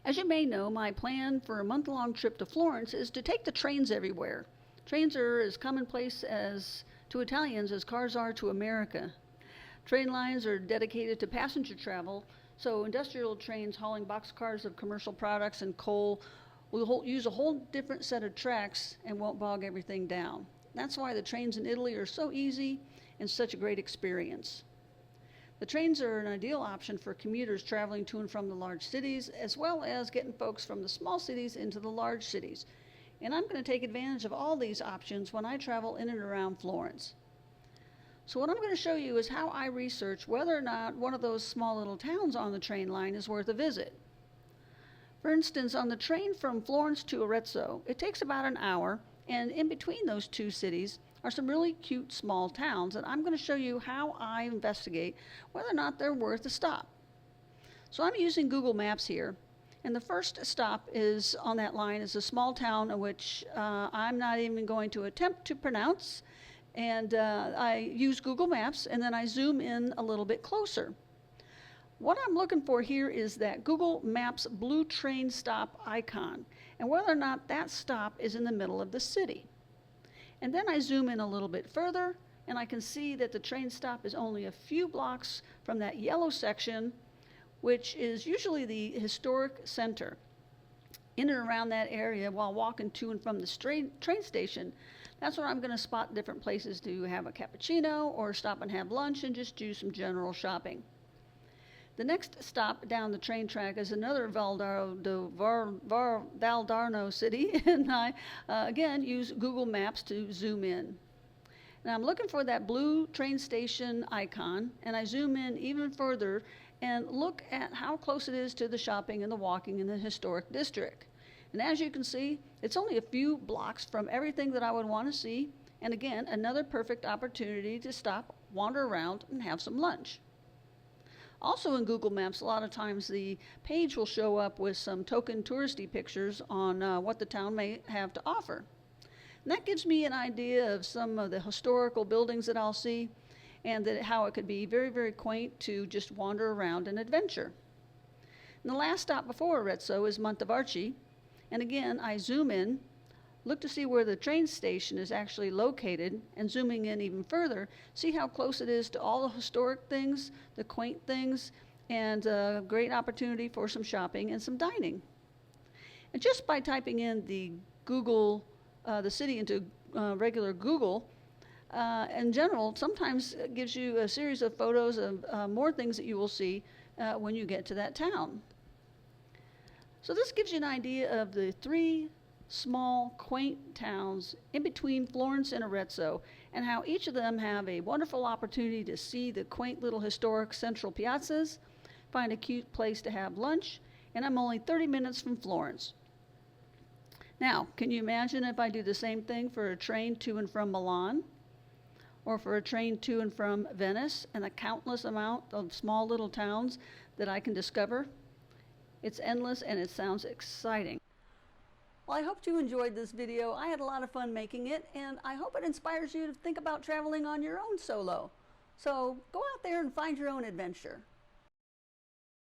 As you may know, my plan for a month-long trip to Florence is to take the trains everywhere. Trains are as commonplace to Italians as cars are to America. Train lines are dedicated to passenger travel, so industrial trains hauling boxcars of commercial products and coal will use a whole different set of tracks and won't bog everything down. That's why the trains in Italy are so easy and such a great experience. The trains are an ideal option for commuters traveling to and from the large cities, as well as getting folks from the small cities into the large cities. And I'm going to take advantage of all these options when I travel in and around Florence. So what I'm going to show you is how I research whether or not one of those small little towns on the train line is worth a visit. For instance, on the train from Florence to Arezzo, it takes about an hour, and in between those two cities are some really cute small towns, and I'm going to show you how I investigate whether or not they're worth a stop. So I'm using Google Maps here, and the first stop is on that line is a small town in which I'm not even going to attempt to pronounce, and I use Google Maps, and then I zoom in a little bit closer. What I'm looking for here is that Google Maps blue train stop icon, and whether or not that stop is in the middle of the city. And then I zoom in a little bit further, and I can see that the train stop is only a few blocks from that yellow section, which is usually the historic center. In and around that area, while walking to and from the train station, that's where I'm going to spot different places to have a cappuccino or stop and have lunch and just do some general shopping. The next stop down the train track is another Valdarno city, and I again use Google Maps to zoom in. Now I'm looking for that blue train station icon, and I zoom in even further and look at how close it is to the shopping and the walking in the historic district. And as you can see, it's only a few blocks from everything that I would want to see, and again, another perfect opportunity to stop, wander around, and have some lunch. Also in Google Maps, a lot of times the page will show up with some token touristy pictures on what the town may have to offer. And that gives me an idea of some of the historical buildings that I'll see, and how it could be very, very quaint to just wander around and adventure. And the last stop before Arezzo is Montevarchi, and again I zoom in, look to see where the train station is actually located, and zooming in even further, see how close it is to all the historic things, the quaint things, and a great opportunity for some shopping and some dining. And just by typing in the city into regular Google, in general, sometimes it gives you a series of photos of more things that you will see when you get to that town. So this gives you an idea of the three small, quaint towns in between Florence and Arezzo, and how each of them have a wonderful opportunity to see the quaint little historic central piazzas, find a cute place to have lunch, and I'm only 30 minutes from Florence. Now, can you imagine if I do the same thing for a train to and from Milan, or for a train to and from Venice, and the countless amount of small little towns that I can discover? It's endless, and it sounds exciting. Well, I hope you enjoyed this video. I had a lot of fun making it, and I hope it inspires you to think about traveling on your own solo. So go out there and find your own adventure.